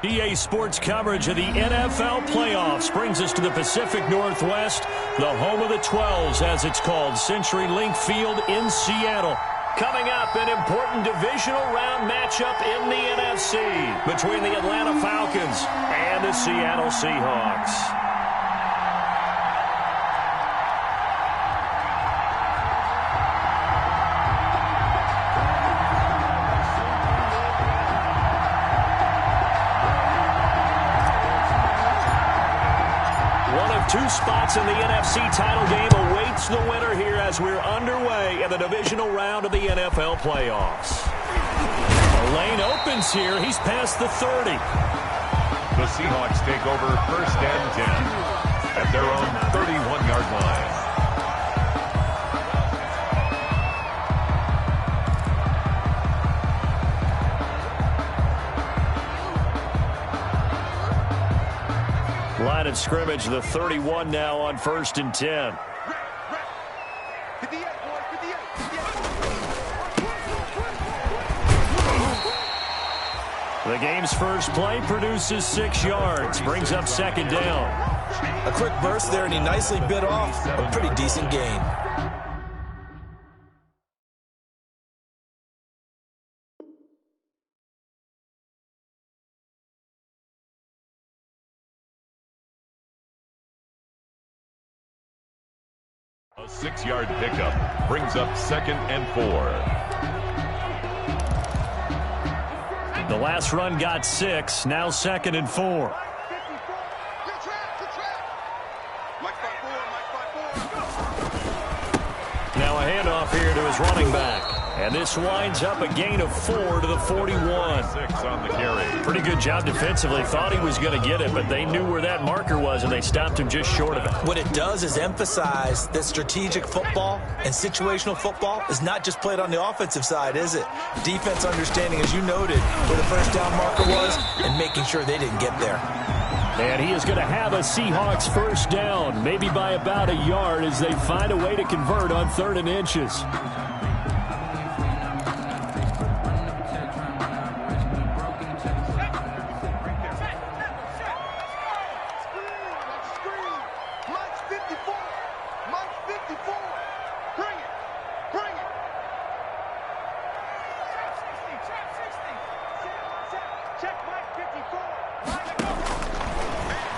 EA Sports coverage of the NFL playoffs brings us to the Pacific Northwest, the home of the 12s, as it's called, CenturyLink Field in Seattle. Coming up, an important divisional round matchup in the NFC between the Atlanta Falcons and the Seattle Seahawks. Two spots in the NFC title game awaits the winner here as we're underway in the divisional round of the NFL playoffs. A lane opens here. He's past the 30. The Seahawks take over 1st and 10 at their own 31-yard line. Line of scrimmage, the 31 now on 1st and 10. The game's first play produces 6 yards, brings up 2nd down. A quick burst there, and he nicely bit off a pretty decent gain. A 6-yard pickup brings up 2nd and 4. The last run got 6, now 2nd and 4. Now a handoff here to his running back. And this winds up a gain of 4 to the 41. 6 on the carry. Pretty good job defensively. Thought he was going to get it, but they knew where that marker was, and they stopped him just short of it. What it does is emphasize that strategic football and situational football is not just played on the offensive side, is it? Defense understanding, as you noted, where the first down marker was and making sure they didn't get there. And he is going to have a Seahawks first down, maybe by about a yard, as they find a way to convert on 3rd and inches.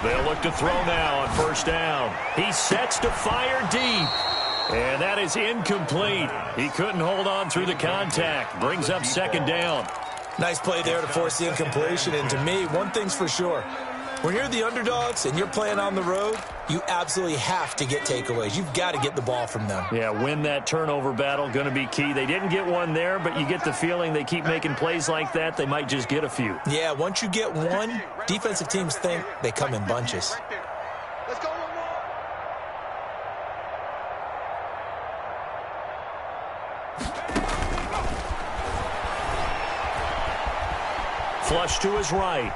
They'll look to throw now on 1st down. He sets to fire deep. And that is incomplete. He couldn't hold on through the contact. Brings up 2nd down. Nice play there to force the incompletion. And to me, one thing's for sure. When you're the underdogs and you're playing on the road, you absolutely have to get takeaways. You've got to get the ball from them. Yeah, win that turnover battle, going to be key. They didn't get one there, but you get the feeling they keep making plays like that, they might just get a few. Yeah, once you get one, defensive teams think they come in bunches. Let's go. Flush to his right.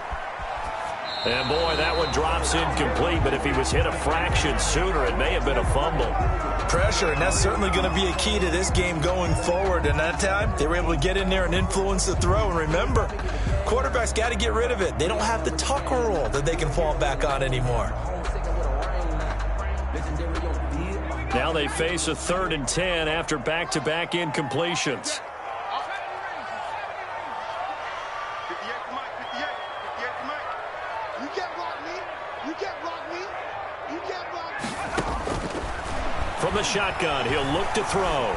And, boy, that one drops incomplete, but if he was hit a fraction sooner, it may have been a fumble. Pressure, and that's certainly going to be a key to this game going forward. And that time, they were able to get in there and influence the throw. And remember, quarterbacks got to get rid of it. They don't have the tuck rule that they can fall back on anymore. Now they face a 3rd and 10 after back-to-back incompletions. From the shotgun, he'll look to throw.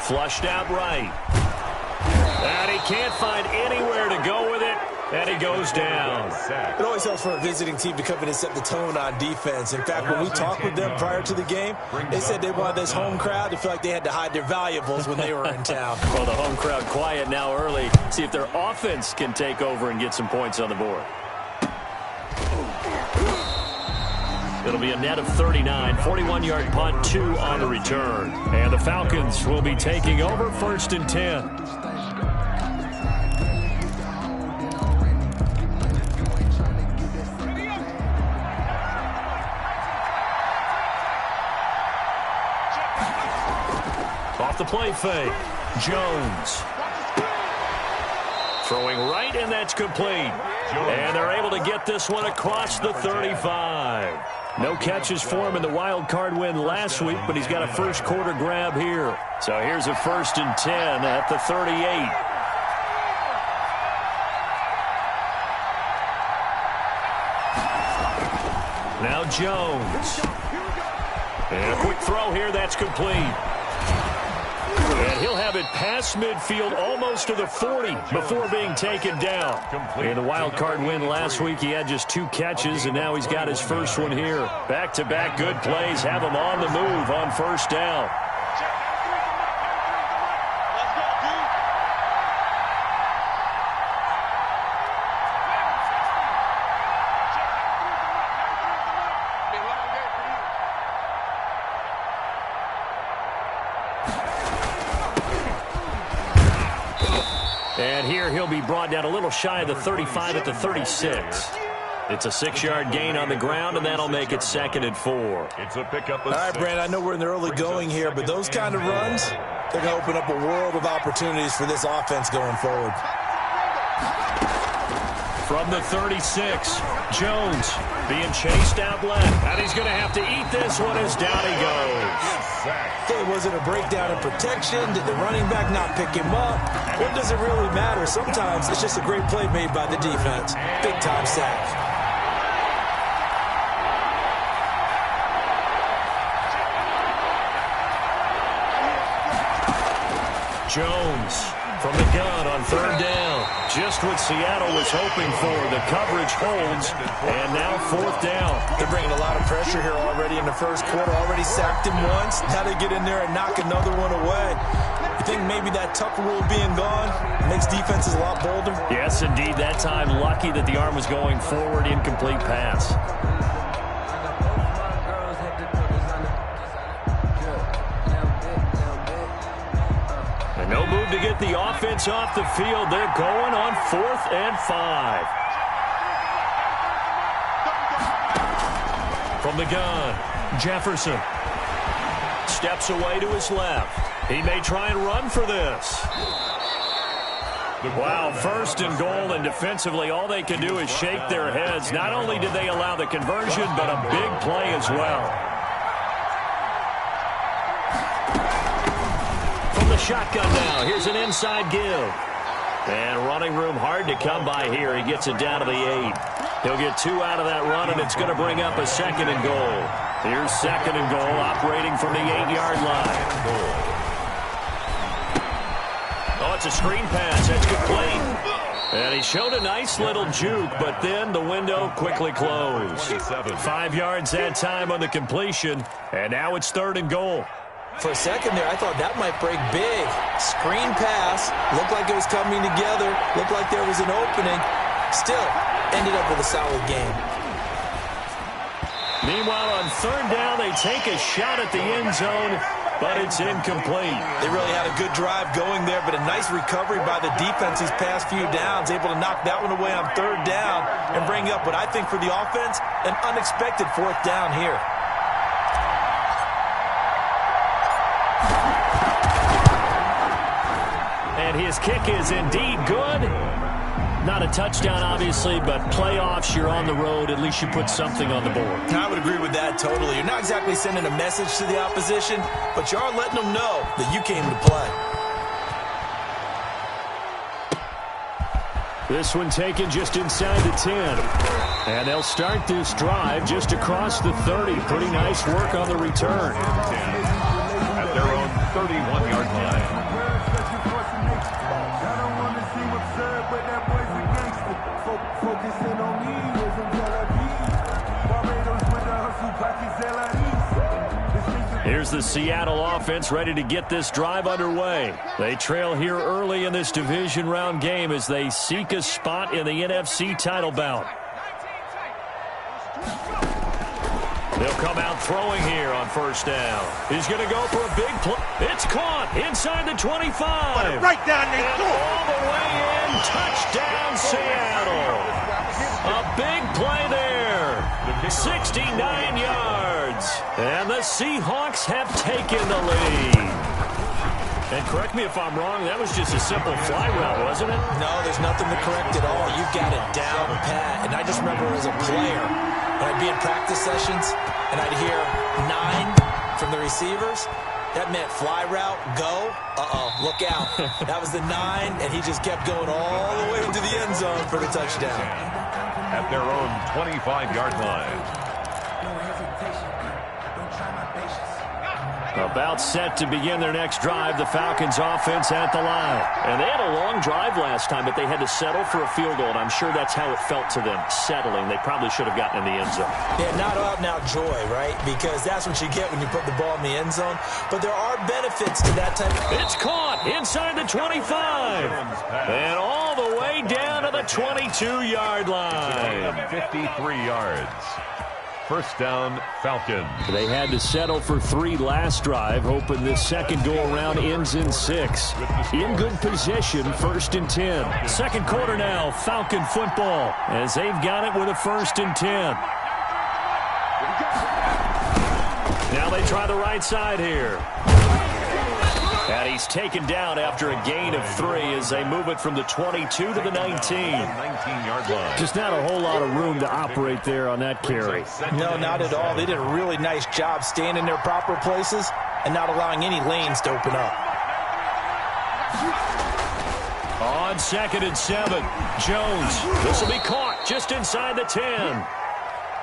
Flushed out right. And he can't find anywhere to go with it, and he goes down. It always helps for a visiting team to come in and set the tone on defense. In fact, when we talked with them prior to the game, they said they wanted this home crowd to feel like they had to hide their valuables when they were in town. Well, the home crowd quiet now early. See if their offense can take over and get some points on the board. It'll be a net of 39, 41-yard punt, 2 on the return. And the Falcons will be taking over 1st and 10. Off the play fake, Jones. Throwing right, and that's complete. And they're able to get this one across the 35. No catches for him in the wild card win last week, but he's got a first quarter grab here. So here's a 1st and 10 at the 38. Now Jones. And a quick throw here, that's complete. And he'll have it past midfield almost to the 40 before being taken down. In the wild card win last week, he had just 2 catches, and now he's got his first one here. Back-to-back good plays have him on the move on first down. And here he'll be brought down a little shy of the 35 at the 36. It's a 6-yard gain on the ground, and that'll make it 2nd and 4. It's a pickup of All right, Brand, I know we're in the early going here, but those kind of runs, they're going to open up a world of opportunities for this offense going forward. From the 36, Jones being chased out left. And he's going to have to eat this one as down he goes. Hey, was it a breakdown in protection? Did the running back not pick him up? What does it really matter? Sometimes it's just a great play made by the defense. Big-time sack. Jones from the gun on 3rd down. Just what Seattle was hoping for. The coverage holds, and now 4th down. They're bringing a lot of pressure here already in the first quarter. Already sacked him once. Now they get in there and knock another one away. You think maybe that tuck rule being gone makes defenses a lot bolder? Yes, indeed. That time, lucky that the arm was going forward. Incomplete pass. No move to get the offense off the field. They're going on 4th and 5. From the gun, Jefferson steps away to his left. He may try and run for this. Wow, 1st and goal, and defensively all they can do is shake their heads. Not only did they allow the conversion, but a big play as well. Shotgun now. Here's an inside give. And running room hard to come by here. He gets it down to the 8. He'll get 2 out of that run, and it's going to bring up a 2nd and goal. Here's 2nd and goal, operating from the 8-yard line. Oh, it's a screen pass. That's complete. And he showed a nice little juke, but then the window quickly closed. 5 yards that time on the completion, and now it's 3rd and goal. For a second there, I thought that might break big. Screen pass. Looked like it was coming together. Looked like there was an opening. Still, ended up with a solid game. Meanwhile, on 3rd down, they take a shot at the end zone, but it's incomplete. They really had a good drive going there, but a nice recovery by the defense these past few downs. Able to knock that one away on 3rd down and bring up what I think for the offense, an unexpected 4th down here. And his kick is indeed good. Not a touchdown, obviously, but playoffs, you're on the road. At least you put something on the board. I would agree with that totally. You're not exactly sending a message to the opposition, but you are letting them know that you came to play. This one taken just inside the 10. And they'll start this drive just across the 30. Pretty nice work on the return. At their own 31-yard line. Here's the Seattle offense ready to get this drive underway. They trail here early in this division round game as they seek a spot in the NFC title bout. They'll come out throwing here on 1st down. He's going to go for a big play. It's caught inside the 25. Right down the and all the way in. Touchdown, Seattle. A big play there. 69 yards. And the Seahawks have taken the lead. And correct me if I'm wrong, that was just a simple fly route, wasn't it? No, there's nothing to correct at all. You got it down pat. And I just remember as a player, when I'd be in practice sessions and I'd hear 9 from the receivers, that meant fly route, go. Look out. That was the 9, and he just kept going all the way into the end zone for the touchdown. At their own 25-yard line. About set to begin their next drive, the Falcons offense at the line. And they had a long drive last time, but they had to settle for a field goal, and I'm sure that's how it felt to them, settling. They probably should have gotten in the end zone. Yeah, not out-and-out joy, right? Because that's what you get when you put the ball in the end zone. But there are benefits to that type of... It's caught inside the 25. And all the way down to the 22-yard line. 53 yards. First down, Falcons. They had to settle for 3 last drive, hoping this second go-around ends in 6. In good position, 1st and 10. Second quarter now, Falcon football, as they've got it with a 1st and 10. Now they try the right side here. And he's taken down after a gain of 3 as they move it from the 22 to the 19. 19-yard line. Just not a whole lot of room to operate there on that carry. No, not at all. They did a really nice job staying in their proper places and not allowing any lanes to open up. On 2nd and 7, Jones. This will be caught just inside the 10.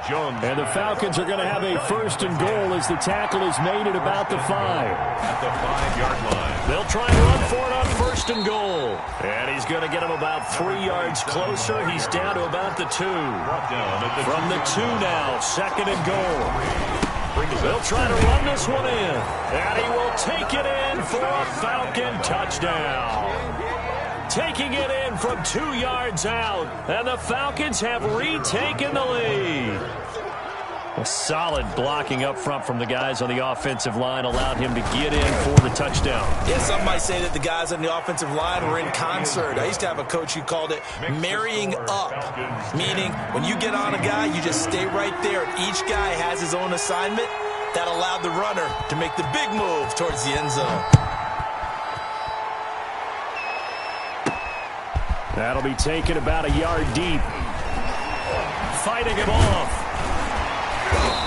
Jones. And the Falcons are going to have a 1st and goal as the tackle is made at about the 5. At the 5-yard line. They'll try and run for it on 1st and goal. And he's going to get him about 3 yards closer. He's down to about the 2. From the 2 now, 2nd and goal. They'll try to run this one in. And he will take it in for a Falcon touchdown. Taking it in from 2 yards out. And the Falcons have retaken the lead. A solid blocking up front from the guys on the offensive line allowed him to get in for the touchdown. Yeah, some might say that the guys on the offensive line were in concert. I used to have a coach who called it marrying up, meaning when you get on a guy, you just stay right there. Each guy has his own assignment. That allowed the runner to make the big move towards the end zone. That'll be taken about a yard deep. Fighting him off.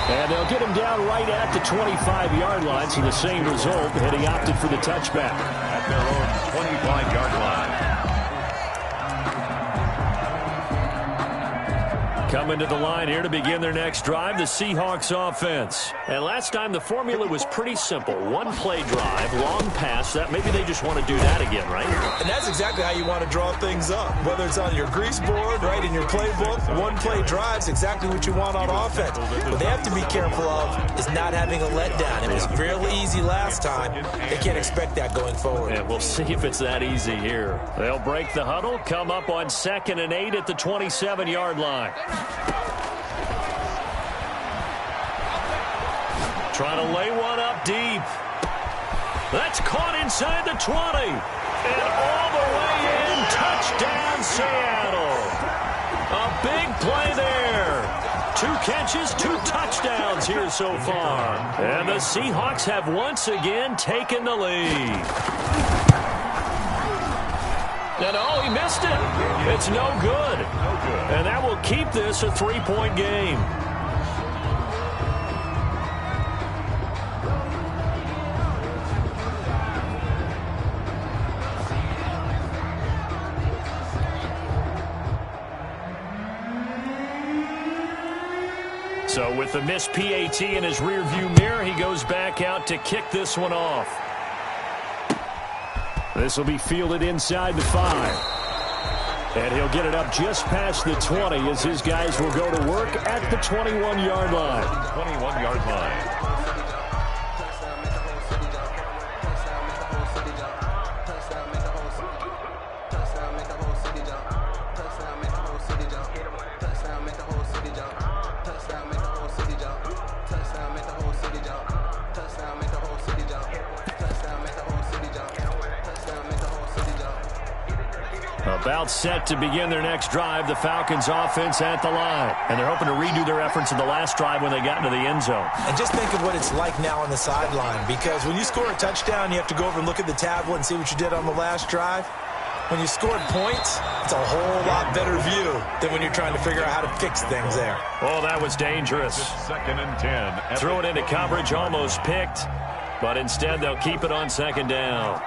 And they'll get him down right at the 25-yard line, so the same result, and he opted for the touchback. At their own 25-yard line. Coming to the line here to begin their next drive, the Seahawks offense. And last time the formula was pretty simple. 1-play drive, long pass. That maybe they just want to do that again, right? And that's exactly how you want to draw things up. Whether it's on your grease board, right, in your playbook, 1-play drive's exactly what you want on offense. What they have to be careful of is not having a letdown. It was real easy last time. They can't expect that going forward. And we'll see if it's that easy here. They'll break the huddle, come up on 2nd and 8 at the 27-yard line. Trying to lay one up deep. That's caught inside the 20. And all the way in. Touchdown, Seattle. A big play there. 2 catches, 2 touchdowns here so far. And the Seahawks have once again taken the lead. And oh, he missed it. It's no good. And that will keep this a 3-point game. So with the missed PAT in his rearview mirror, he goes back out to kick this one off. This will be fielded inside the 5. And he'll get it up just past the 20 as his guys will go to work at the 21-yard line. 21-yard line. About set to begin their next drive, the Falcons offense at the line. And they're hoping to redo their efforts in the last drive when they got into the end zone. And just think of what it's like now on the sideline, because when you score a touchdown, you have to go over and look at the tablet and see what you did on the last drive. When you scored points, it's a whole lot better view than when you're trying to figure out how to fix things there. Oh, that was dangerous. 2nd and 10. Threw it into coverage, almost picked, but instead they'll keep it on 2nd down.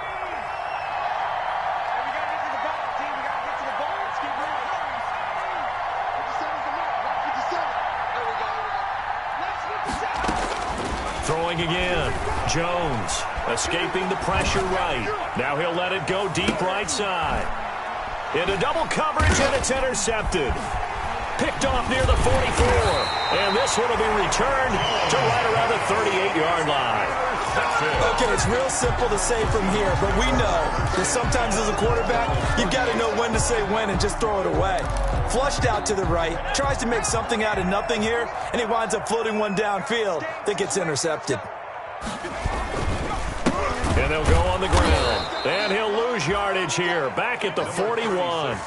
Throwing again. Jones escaping the pressure right. Now he'll let it go deep right side. Into double coverage, and it's intercepted. Picked off near the 44. And this one will be returned to right around the 38-yard line. Okay, it's real simple to say from here, but we know that sometimes as a quarterback, you've got to know when to say when and just throw it away. Flushed out to the right, tries to make something out of nothing here, and he winds up floating one downfield that gets intercepted. And they'll go on the ground. And he'll lose yardage here. Back at the 41.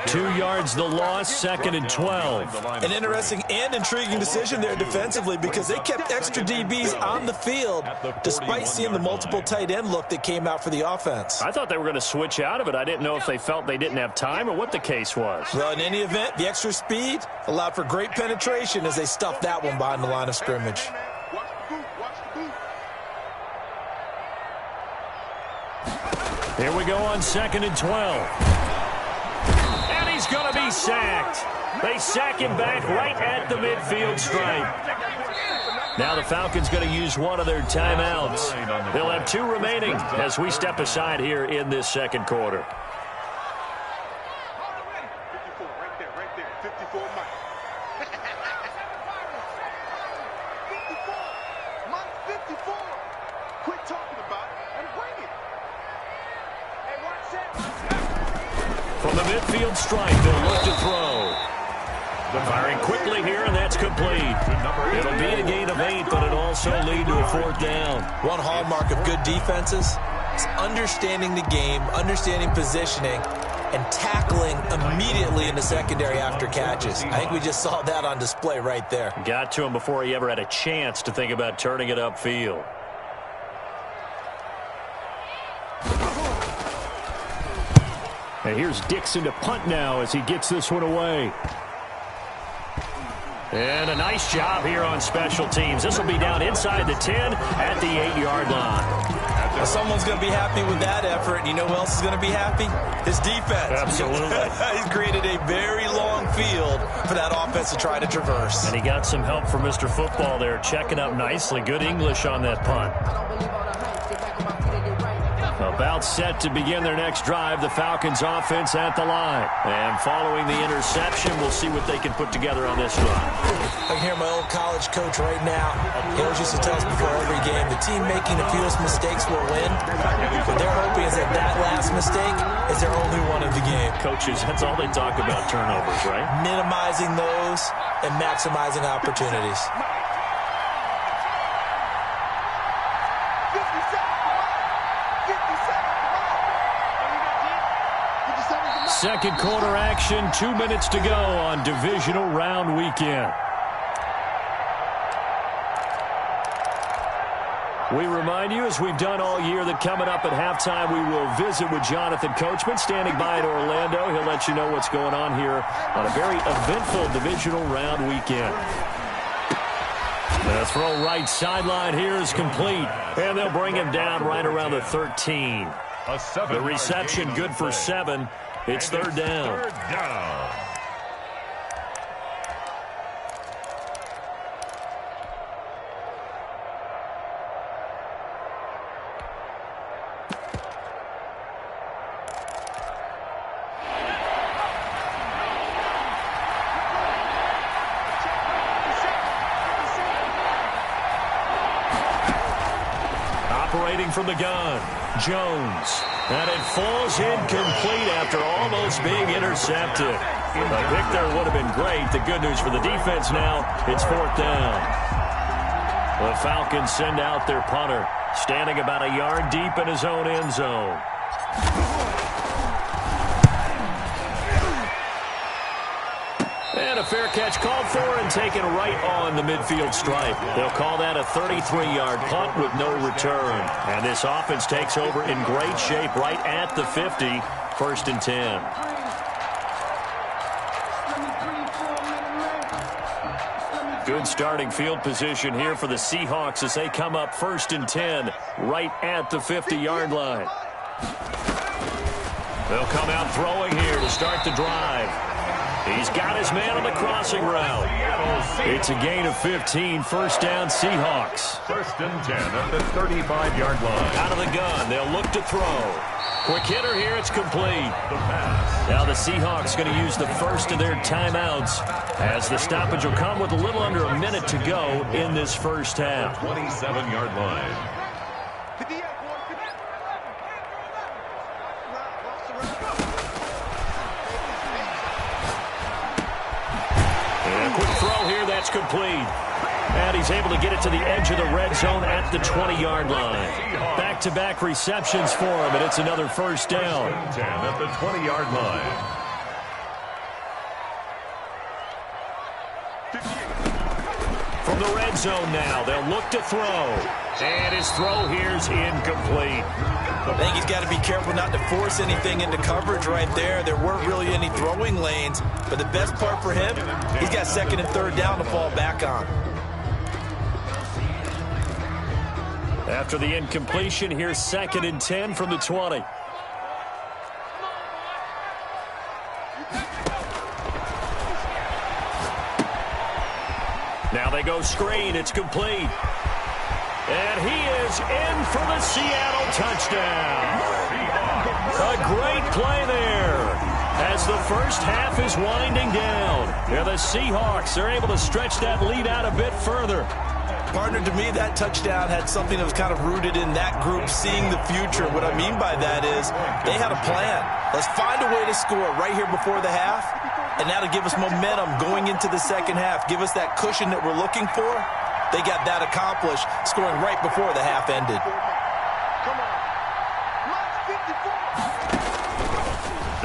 2 yards the loss, 2nd and 12. An interesting and intriguing decision there defensively, because they kept extra DBs on the field despite seeing the multiple tight end look that came out for the offense. I thought they were going to switch out of it. I didn't know if they felt they didn't have time or what the case was. Well, in any event, the extra speed allowed for great penetration as they stuffed that one behind the line of scrimmage. Here we go on 2nd and 12. And he's going to be sacked. They sack him back right at the midfield stripe. Now the Falcons going to use one of their timeouts. They'll have 2 remaining as we step aside here in this 2nd quarter. From the midfield stripe, they'll look to throw. Firing quickly here, and that's complete. It'll be a gain of 8, but it'll also lead to a 4th down. One hallmark of good defenses is understanding the game, understanding positioning, and tackling immediately in the secondary after catches. I think we just saw that on display right there. Got to him before he ever had a chance to think about turning it upfield. And here's Dixon to punt now as he gets this one away. And a nice job here on special teams. This will be down inside the 10 at the 8-yard line. Well, someone's going to be happy with that effort, and you know who else is going to be happy? His defense. Absolutely. He's created a very long field for that offense to try to traverse. And he got some help from Mr. Football there, checking up nicely. Good English on that punt. About set to begin their next drive, the Falcons offense at the line. And following the interception, we'll see what they can put together on this drive. I can hear my old college coach right now. He always used to tell us before every game, the team making the fewest mistakes will win. What they're hoping is that that last mistake is their only one of the game. Coaches, that's all they talk about, turnovers, right? Minimizing those and maximizing opportunities. Second quarter action, 2 minutes to go on divisional round weekend. We remind you, as we've done all year, that coming up at halftime, we will visit with Jonathan Coachman, standing by in Orlando. He'll let you know what's going on here on a very eventful divisional round weekend. The throw right sideline here is complete, and they'll bring him down right around the 13. The reception good for 7. It's 3rd down. Operating from the gun, Jones. And it falls incomplete after almost being intercepted. A pick there would have been great. The good news for the defense now, it's 4th down. The Falcons send out their punter, standing about a yard deep in his own end zone. a fair catch called for and taken right on the midfield stripe. They'll call that a 33-yard punt with no return. And this offense takes over in great shape right at the 50, 1st and 10. Good starting field position here for the Seahawks as they come up 1st and 10 right at the 50-yard line. They'll come out throwing here to start the drive. He's got his man on the crossing route. It's a gain of 15, 1st down Seahawks. 1st and 10 at the 35-yard line. Out of the gun, they'll look to throw. Quick hitter here, it's complete. Now the Seahawks going to use the first of their timeouts as the stoppage will come with a little under a minute to go in this first half. 27-yard line. And a quick throw here, that's complete. And he's able to get it to the edge of the red zone at the 20-yard line. Back-to-back receptions for him, and it's another 1st down. 10 at the 20-yard line. From the red zone now, they'll look to throw. And his throw here's incomplete. I think he's got to be careful not to force anything into coverage right there. There weren't really any throwing lanes. But the best part for him, he's got 2nd and 3rd down to fall back on. After the incompletion, here's 2nd and 10 from the 20. Now they go screen. It's complete. And he is in for the Seattle touchdown. A great play there as the first half is winding down. Yeah, the Seahawks are able to stretch that lead out a bit further. Partner, to me, that touchdown had something that was kind of rooted in that group seeing the future. What I mean by that is they had a plan. Let's find a way to score right here before the half, and now to give us momentum going into the second half, give us that cushion that we're looking for. They got that accomplished, scoring right before the half ended.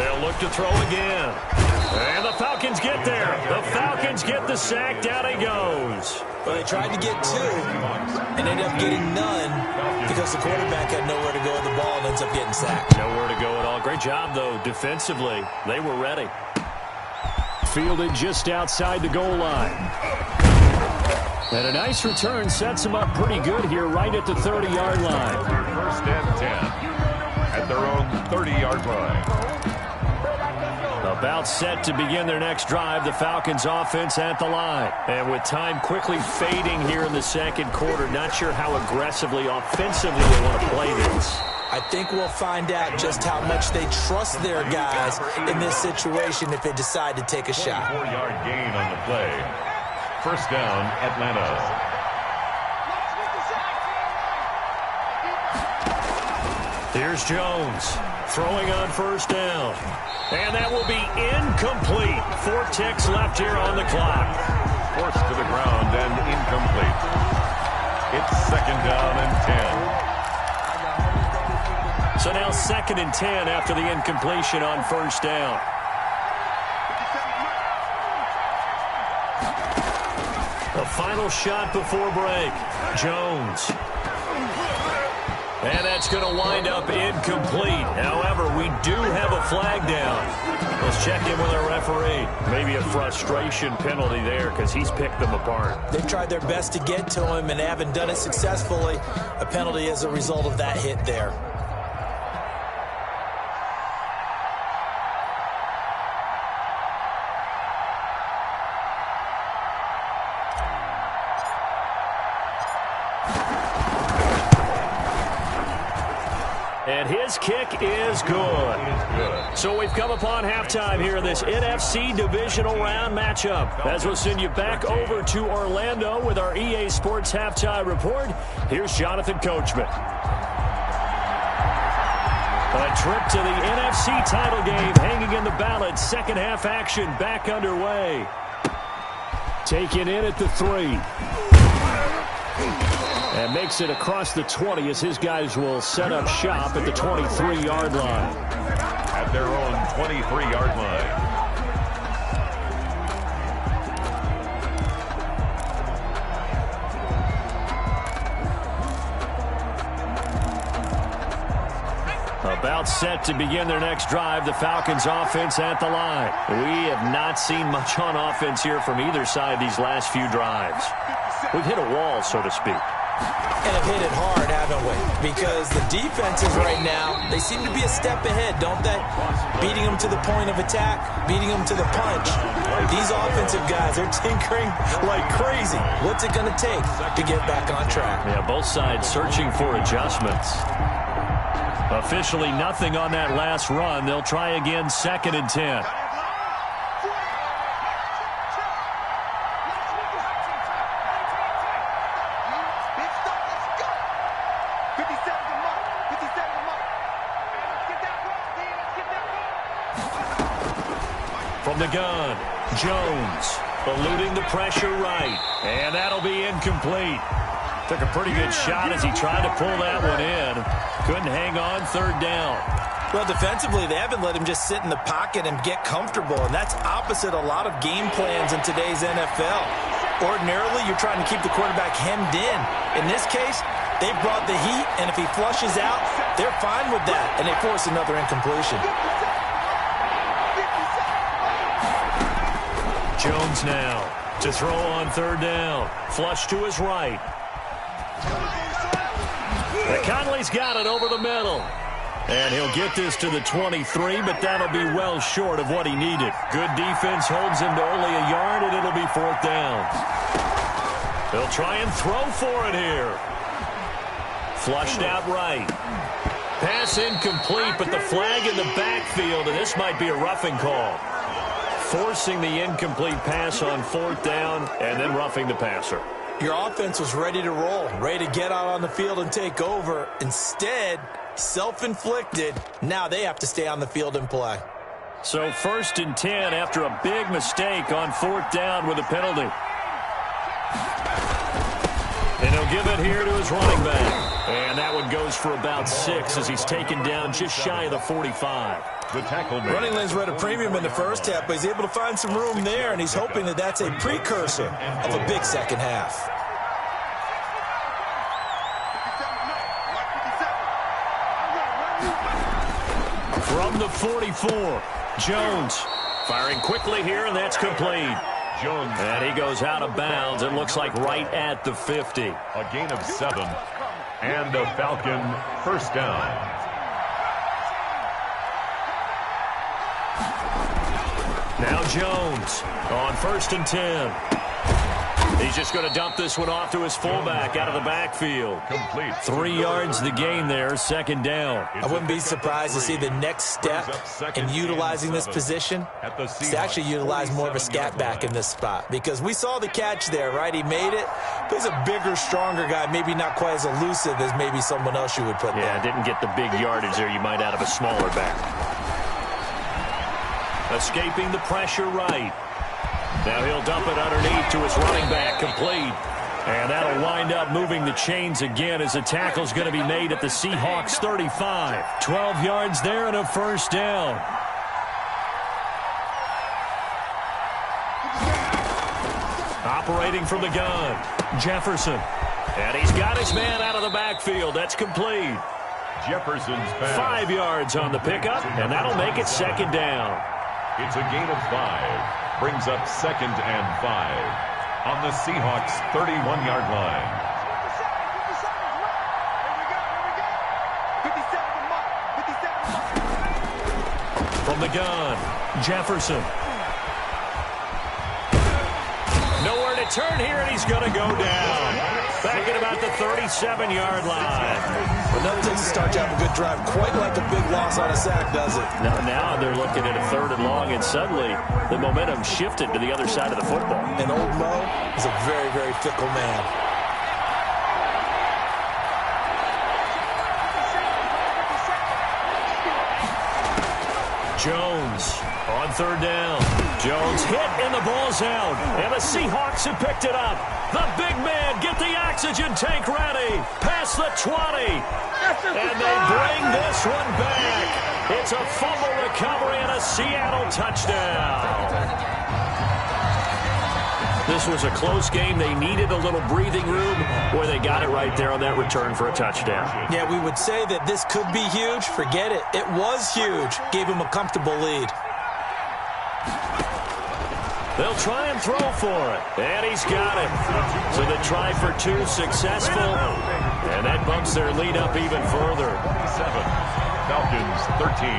They'll look to throw again. And the Falcons get there. The Falcons get the sack. Down he goes. Well, they tried to get 2 and ended up getting none because the quarterback had nowhere to go with the ball and ends up getting sacked. Nowhere to go at all. Great job, though, defensively. They were ready. Fielded just outside the goal line. And a nice return sets them up pretty good here right at the 30-yard line. 1st and 10 at their own 30-yard line. About set to begin their next drive, the Falcons offense at the line. And with time quickly fading here in the second quarter, not sure how aggressively, offensively they want to play this. I think we'll find out just how much they trust their guys in this situation if they decide to take a shot. 4-yard gain on the play. 1st down, Atlanta. Here's Jones throwing on 1st down. And that will be incomplete. 4 ticks left here on the clock. Forced to the ground and incomplete. It's 2nd down and 10. So now 2nd and 10 after the incompletion on 1st down. The final shot before break. Jones. And that's going to wind up incomplete. However, we do have a flag down. Let's check in with our referee. Maybe a frustration penalty there because he's picked them apart. They've tried their best to get to him and haven't done it successfully. A penalty as a result of that hit there. And his kick is good. So we've come upon halftime here in this NFC divisional round matchup. As we'll send you back over to Orlando with our EA Sports halftime report, here's Jonathan Coachman. A trip to the NFC title game hanging in the balance. Second half action back underway. Taken in at the 3. And makes it across the 20 as his guys will set up shop at the 23-yard line. At their own 23-yard line. About set to begin their next drive, the Falcons offense at the line. We have not seen much on offense here from either side these last few drives. We've hit a wall, so to speak. And have hit it hard, haven't we? Because the defenses right now, they seem to be a step ahead, don't they? Beating them to the point of attack, beating them to the punch. These offensive guys, they're tinkering like crazy. What's it going to take to get back on track? Yeah, both sides searching for adjustments. Officially nothing on that last run. They'll try again, 2nd and 10. From the gun, Jones eluding the pressure right, and that'll be incomplete. Took a pretty good shot as he tried to pull that one in. Couldn't hang on, 3rd down. Well, defensively, they haven't let him just sit in the pocket and get comfortable, and that's opposite a lot of game plans in today's NFL. Ordinarily, you're trying to keep the quarterback hemmed in. In this case, they brought the heat, and if he flushes out, they're fine with that, and they force another incompletion. Jones now to throw on 3rd down. Flush to his right. Conley's got it over the middle. And he'll get this to the 23, but that'll be well short of what he needed. Good defense holds him to only a yard, and it'll be 4th down. They'll try and throw for it here. Flushed out right. Pass incomplete, but the flag in the backfield, and this might be a roughing call. Forcing the incomplete pass on 4th down and then roughing the passer. Your offense was ready to roll, ready to get out on the field and take over. Instead, self-inflicted. Now they have to stay on the field and play. So 1st and 10 after a big mistake on 4th down with a penalty. And he'll give it here to his running back. And that one goes for about 6 as he's taken down just shy of the 45. The tackle man. Running lanes were at a premium in the first half, but he's able to find some room there, and he's hoping that that's a precursor of a big second half. From the 44, Jones firing quickly here, and that's complete. Jones. And he goes out of bounds. It looks like right at the 50. A gain of 7. And a Falcon 1st down. Now Jones on 1st and 10. He's just going to dump this one off to his fullback out of the backfield. Complete. 3 yards the gain there, 2nd down. I wouldn't be surprised to see the next step in utilizing this position is to actually utilize more of a scat back in this spot. Because we saw the catch there, right? He made it. But he's a bigger, stronger guy, maybe not quite as elusive as maybe someone else you would put there. Yeah, didn't get the big yardage there you might out of a smaller back. Escaping the pressure right. Now he'll dump it underneath to his running back, complete. And that'll wind up moving the chains again as the tackle's going to be made at the Seahawks 35. 12 yards there and a 1st down. Operating from the gun, Jefferson. And he's got his man out of the backfield. That's complete. Jefferson's pass. 5 yards on the pickup, and that'll make it 2nd down. It's a gain of 5. Brings up 2nd and 5 on the Seahawks 31-yard line. From the gun, Jefferson. Nowhere to turn here, and he's going to go down. Back at about the 37-yard line. But nothing takes a start to have a good drive quite like a big loss on a sack, does it? Now they're looking at a 3rd and long, and suddenly the momentum shifted to the other side of the football. And old Mo is a very, very fickle man. Jones on 3rd down. Jones hit and the ball's out. And the Seahawks have picked it up. The big man, get the oxygen tank ready. Past the 20. And they bring this one back. It's a fumble recovery and a Seattle touchdown. This was a close game. They needed a little breathing room. Boy, they got it right there on that return for a touchdown. Yeah, we would say that this could be huge. Forget it. It was huge. Gave him a comfortable lead. They'll try and throw for it. And he's got it. So the try for two successful. And that bumps their lead up even further. 27. Falcons 13.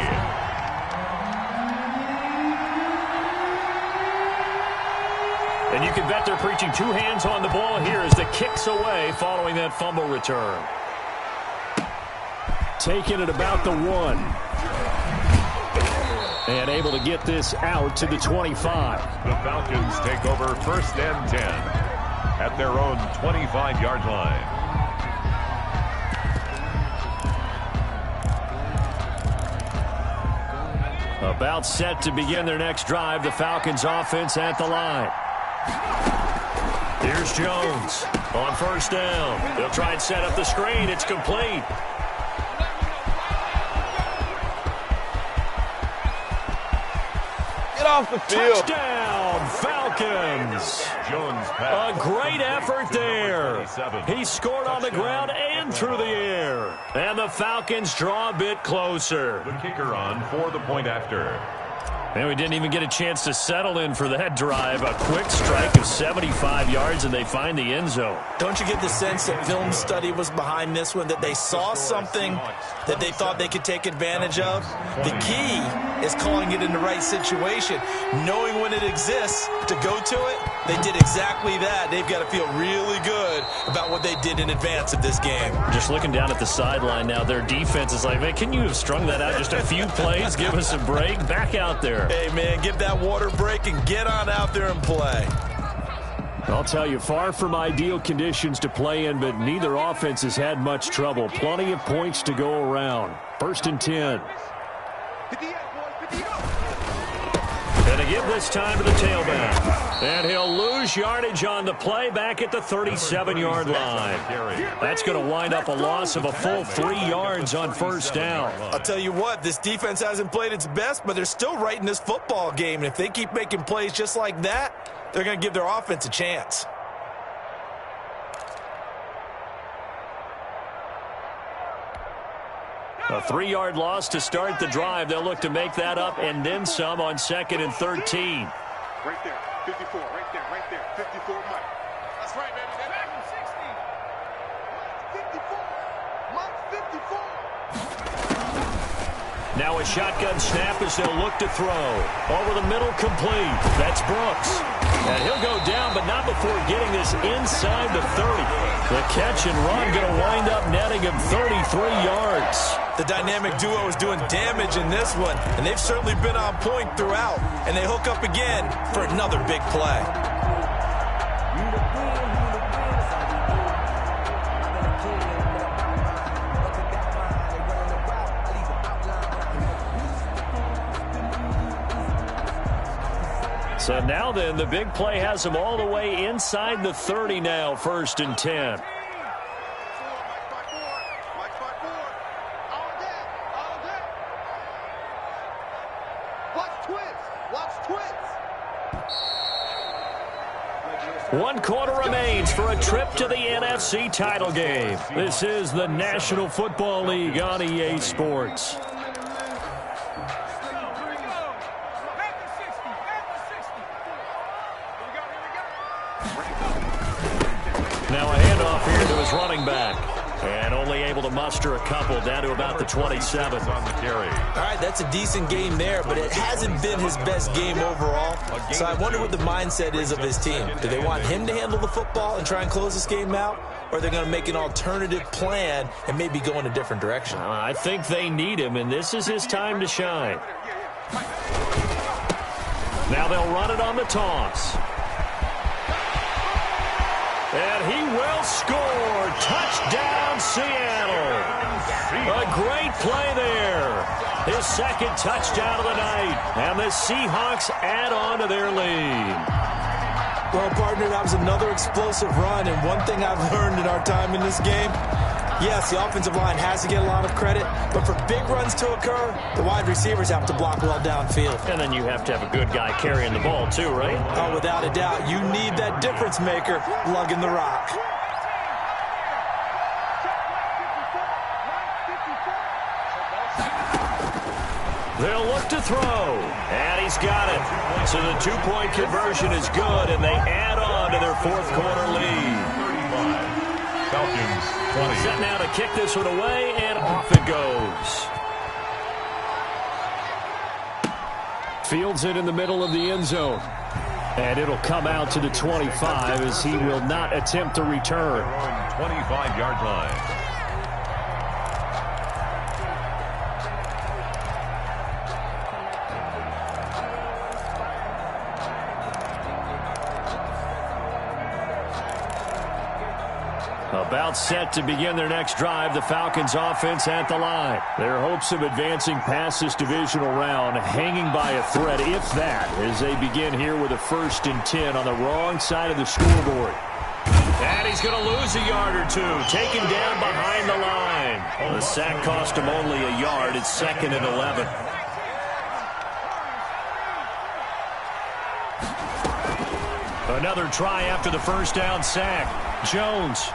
And you can bet they're preaching two hands on the ball here as the kick's away following that fumble return. Taking it about the 1. And able to get this out to the 25. The Falcons take over 1st and 10 at their own 25-yard line. About set to begin their next drive. The Falcons offense at the line. Here's Jones on 1st down. They'll try and set up the screen. It's complete. Get off the field. Touchdown, Falcons. Jones A great effort there. He scored on the ground and through the air. And the Falcons draw a bit closer. The kicker on for the point after. And we didn't even get a chance to settle in for that drive. A quick strike of 75 yards, and they find the end zone. Don't you get the sense that film study was behind this one, that they saw something that they thought they could take advantage of? The key is calling it in the right situation, knowing when it exists to go to it. They did exactly that. They've got to feel really good about what they did in advance of this game. Just looking down at the sideline now, their defense is like, man, can you have strung that out just a few plays? Give us a break. Back out there. Hey, man, give that water break and get on out there and play. I'll tell you, far from ideal conditions to play in, but neither offense has had much trouble. Plenty of points to go around. 1st and 10. And to give this time to the tailback. And he'll lose yardage on the play back at the 37-yard line. That's going to wind up a loss of a full 3 yards on 1st down. I'll tell you what, this defense hasn't played its best, but they're still right in this football game. And if they keep making plays just like that, they're going to give their offense a chance. A 3-yard loss to start the drive. They'll look to make that up and then some on 2nd and 13. Right there, 54, right there, 54, Mike. That's right, baby. They're back in 60. Mike 54. Now a shotgun snap as they'll look to throw. Over the middle, complete. That's Brooks. And he'll go down, but not before getting this inside the 30. The catch and run going to wind up netting him 33 yards. The dynamic duo is doing damage in this one, and they've certainly been on point throughout. And they hook up again for another big play. So now then, the big play has them all the way inside the 30 now, 1st and 10. One quarter remains for a trip to the NFC title game. This is the National Football League on EA Sports. Now a handoff here to his running back. And only able to muster a couple down to about the 27. On the carry. All right, that's a decent game there, but it hasn't been his best game overall. So I wonder what the mindset is of his team. Do they want him to handle the football and try and close this game out? Or are they going to make an alternative plan and maybe go in a different direction? I think they need him, and this is his time to shine. Now they'll run it on the toss. And he will score. Touchdown, Seattle. A great play there. His 2nd touchdown of the night. And the Seahawks add on to their lead. Well, partner, that was another explosive run. And one thing I've learned in our time in this game, Yes, the offensive line has to get a lot of credit, but for big runs to occur, the wide receivers have to block well downfield. And then you have to have a good guy carrying the ball too, right? Oh, without a doubt, you need that difference maker lugging the rock. They'll look to throw, and he's got it. So the two-point conversion is good, and they add on to their fourth-quarter lead. 35. Falcons 20. Set now to kick this one away, and off it goes. Fields it in the middle of the end zone. And it'll come out to the 25 as he will not attempt to return. 25-yard line. About set to begin their next drive, the Falcons offense at the line. Their hopes of advancing past this divisional round hanging by a thread, if that, as they begin here with a 1st and 10 on the wrong side of the scoreboard. And he's going to lose a yard or two, taken down behind the line. The sack cost him only a yard. It's 2nd and 11. Another try after the first down sack. Jones.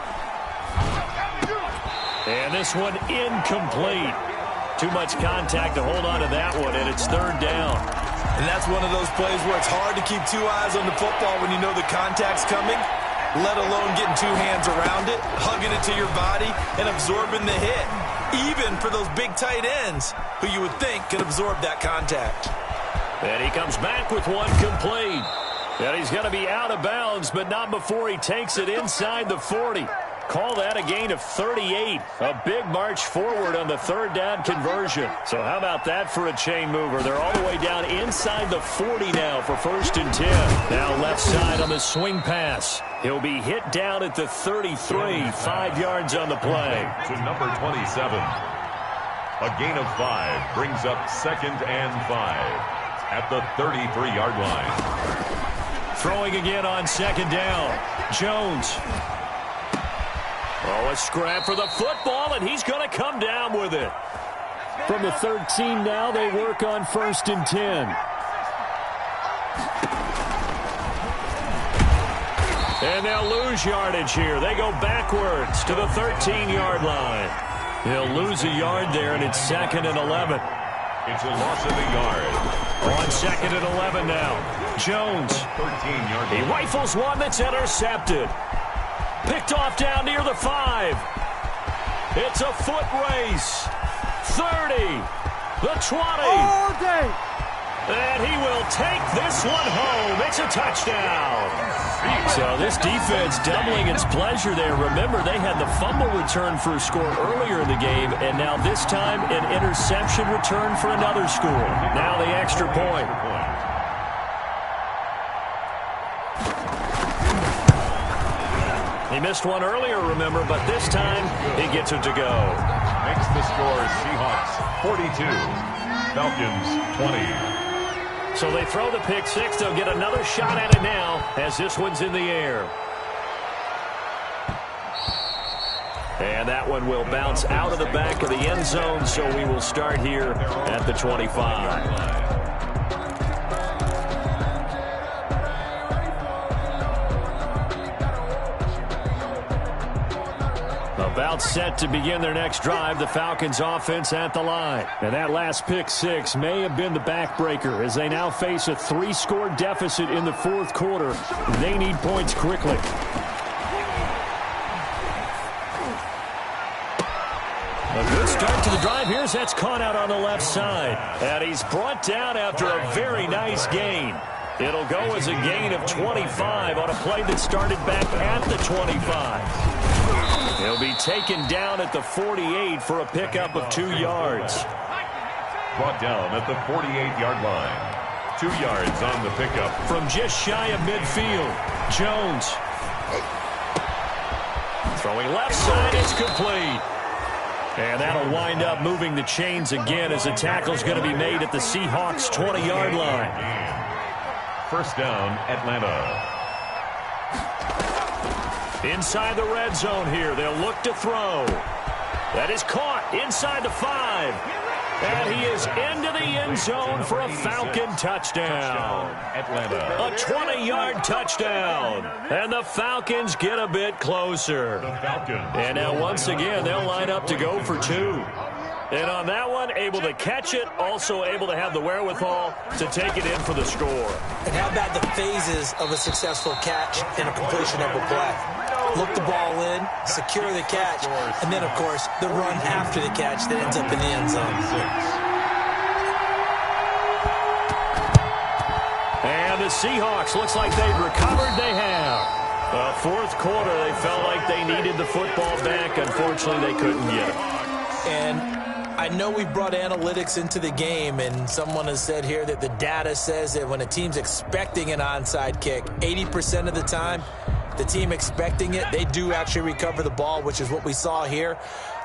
And this one incomplete. Too much contact to hold on to that one, and it's 3rd down. And that's one of those plays where it's hard to keep 2 eyes on the football when you know the contact's coming, let alone getting 2 hands around it, hugging it to your body, and absorbing the hit. Even for those big tight ends who you would think can absorb that contact. And he comes back with one complete. And he's going to be out of bounds, but not before he takes it inside the 40. Call that a gain of 38. A big march forward on the 3rd down conversion. So how about that for a chain mover? They're all the way down inside the 40 now for 1st and 10. Now left side on the swing pass. He'll be hit down at the 33, 5 yards on the play. To number 27. A gain of 5 brings up 2nd and 5 at the 33-yard line. Throwing again on 2nd down. Jones. Oh, a scrap for the football, and he's going to come down with it. From the 13 now, they work on 1st and 10. And they'll lose yardage here. They go backwards to the 13-yard line. He'll lose a yard there, and it's 2nd and 11. It's a loss of a yard. On 2nd and 11 now. Jones. 13-yard. He rifles one that's intercepted. Picked off down near the 5. It's a foot race. 30. The 20. All day. And he will take this one home. It's a touchdown. So this defense doubling its pleasure there. Remember, they had the fumble return for a score earlier in the game, and now this time an interception return for another score. Now the extra point. He missed one earlier, remember, but this time he gets it to go. Makes the score Seahawks 42, Falcons 20. So they throw the pick six. They'll get another shot at it now as this one's in the air. And that one will bounce out of the back of the end zone, so we will start here at the 25. About set to begin their next drive, the Falcons offense at the line. And that last pick six may have been the backbreaker as they now face a 3-score deficit in the 4th quarter. They need points quickly. A good start to the drive. Here's that's caught out on the left side. And he's brought down after a very nice gain. It'll go as a gain of 25 on a play that started back at the 25. He'll be taken down at the 48 for a pickup of 2 yards. Brought down at the 48-yard line. 2 yards on the pickup. From just shy of midfield, Jones. Throwing left side, it's complete. And that'll wind up moving the chains again as the tackle's going to be made at the Seahawks' 20-yard line. First down, Atlanta. Inside the red zone here. They'll look to throw. That is caught inside the 5. And he is into the end zone for a Falcon touchdown. Atlanta. A 20-yard touchdown. And the Falcons get a bit closer. The Falcons. And now once again, they'll line up to go for 2. And on that one, able to catch it, also able to have the wherewithal to take it in for the score. And how about the phases of a successful catch and a completion of a play? Look the ball in, secure the catch, and then, of course, the run after the catch that ends up in the end zone. And the Seahawks, looks like they've recovered. They have. Fourth quarter, they felt like they needed the football back. Unfortunately, they couldn't get it. And I know we brought analytics into the game, and someone has said here that the data says that when a team's expecting an onside kick, 80% of the time, the team expecting it, they do actually recover the ball, which is what we saw here.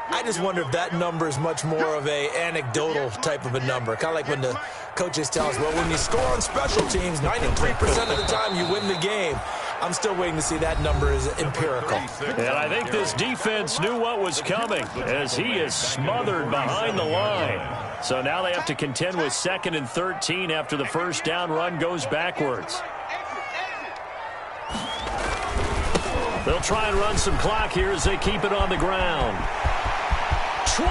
I just wonder if that number is much more of a anecdotal type of a number. Kind of like when the coaches tell us, well, when you score on special teams, 93% of the time you win the game. I'm still waiting to see that number is empirical. And I think this defense knew what was coming as he is smothered behind the line. So now they have to contend with 2nd and 13 after the first down run goes backwards. They'll try and run some clock here as they keep it on the ground. 20.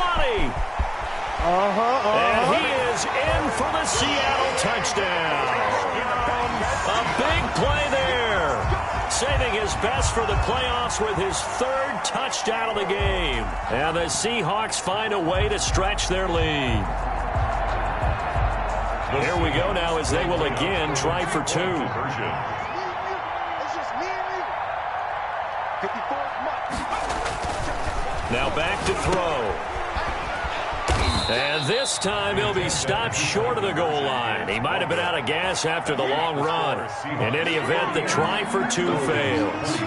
And he is in for the Seattle touchdown. A big play there. Saving his best for the playoffs with his 3rd touchdown of the game. And the Seahawks find a way to stretch their lead. Here we go now as they will again try for 2. Now back to throw. And this time he'll be stopped short of the goal line. He might have been out of gas after the long run. In any event, the try for 2 fails.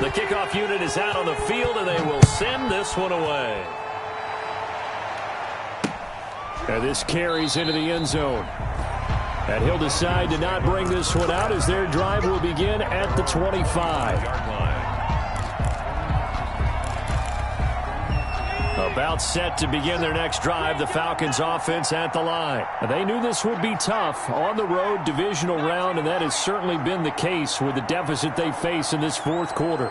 The kickoff unit is out on the field, and they will send this one away. And this carries into the end zone. And he'll decide to not bring this one out as their drive will begin at the 25. About set to begin their next drive, the Falcons offense at the line. They knew this would be tough on the road divisional round, and that has certainly been the case with the deficit they face in this fourth quarter.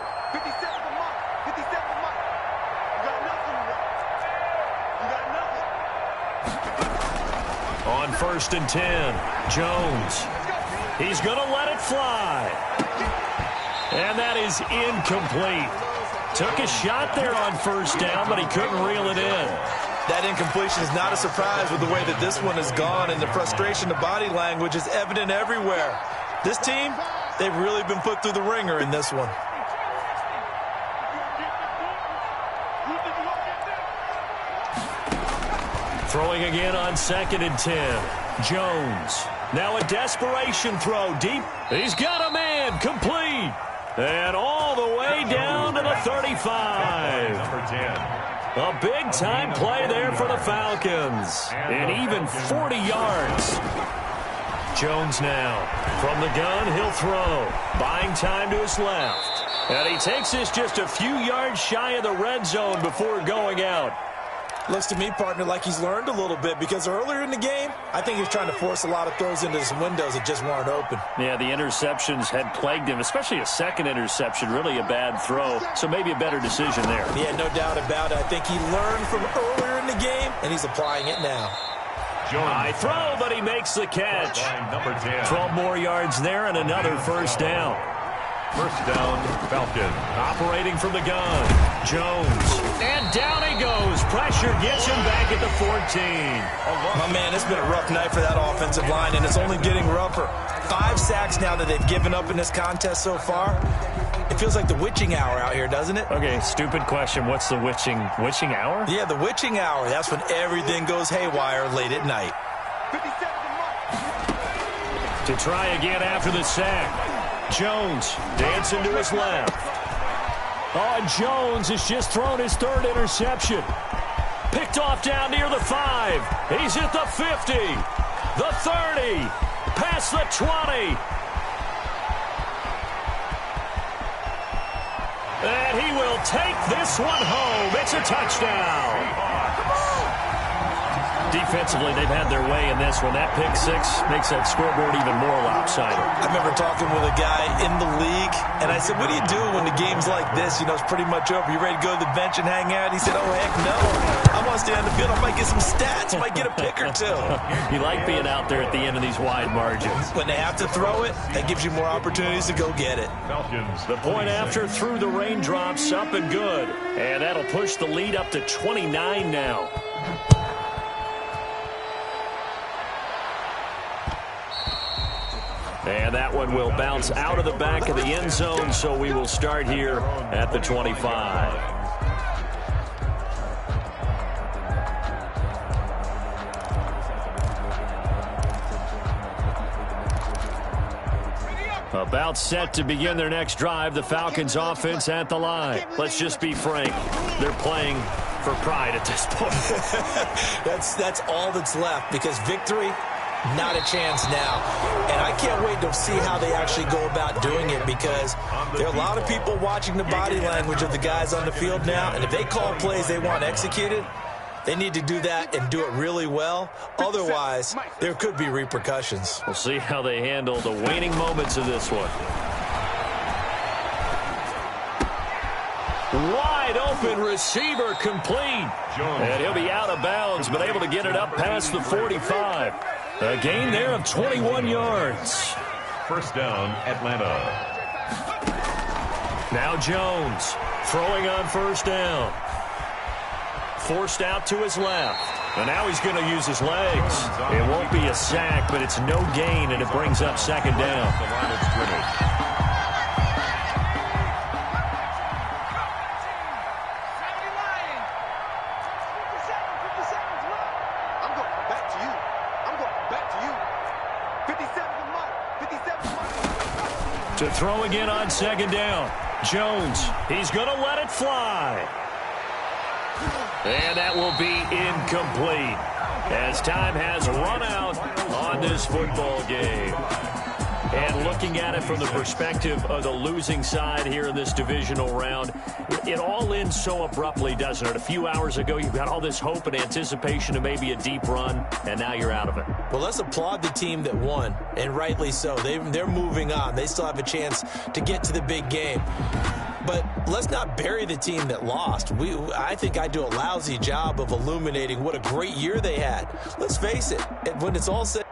On 1st and 10, Jones. He's going to let it fly. And that is incomplete. Took a shot there on 1st down, but he couldn't reel it in. That incompletion is not a surprise with the way that this one has gone, and the frustration, the body language is evident everywhere. This team, they've really been put through the ringer in this one. Throwing again on 2nd and 10. Jones. Now a desperation throw deep. He's got a man. Complete. And all the way down to the 35. Number 10. A big-time play there for the Falcons. And even 40 yards. Jones now. From the gun, he'll throw. Buying time to his left. And he takes this just a few yards shy of the red zone before going out. Looks to me, partner, like he's learned a little bit, because earlier in the game, I think he was trying to force a lot of throws into some windows that just weren't open. Yeah, the interceptions had plagued him, especially a second interception, really a bad throw. So maybe a better decision there. Yeah, no doubt about it. I think he learned from earlier in the game, and he's applying it now. High throw, but he makes the catch. Number 10. 12 more yards there and another first down. First down, Falcon. Operating from the gun. Jones. And down he goes. Pressure gets him back at the 14. My man, it's been a rough night for that offensive line, and it's only getting rougher. 5 sacks now that they've given up in this contest so far. It feels like the witching hour out here, doesn't it? Okay, stupid question. What's the witching hour? Yeah, the witching hour. That's when everything goes haywire late at night. To try again after the sack. Jones dancing to his left. Oh, and Jones has just thrown his 3rd interception. Picked off down near the 5. He's at the 50. The 30. Past the 20. And he will will take this one home. It's a touchdown. Defensively, they've had their way in this one. That pick six makes that scoreboard even more lopsided. I remember talking with a guy in the league, and I said, what do you do when the game's like this? You know, it's pretty much over. You ready to go to the bench and hang out? He said, oh, heck no. I want to stay on the field. I might get some stats. I might get a pick or two. You like being out there at the end of these wide margins. When they have to throw it, that gives you more opportunities to go get it. Falcons. The point after through the raindrops, up and good. And that'll push the lead up to 29 now. And that one will bounce out of the back of the end zone, so we will start here at the 25. About set to begin their next drive, the Falcons offense at the line. Let's just be frank, they're playing for pride at this point. That's all that's left, because victory, not a chance now. And I can't wait to see how they actually go about doing it, because there are a lot of people watching the body language of the guys on the field now, and if they call plays they want executed, they need to do that and do it really well. Otherwise, there could be repercussions. We'll see how they handle the waning moments of this one. Wide open receiver complete. And he'll be out of bounds, but able to get it up past the 45. A gain there of 21 yards. First down, Atlanta. Now Jones throwing on first down. Forced out to his left. And now he's going to use his legs. It won't be a sack, but it's no gain, and it brings up second down. The line of scrimmage. To throw again on second down. Jones, he's going to let it fly. And that will be incomplete, as time has run out on this football game. And looking at it from the perspective of the losing side here in this divisional round, it all ends so abruptly, doesn't it? A few hours ago, you got all this hope and anticipation of maybe a deep run, and now you're out of it. Well, let's applaud the team that won, and rightly so. They're moving on. They still have a chance to get to the big game. But let's not bury the team that lost. I think I do a lousy job of illuminating what a great year they had. Let's face it, when it's all said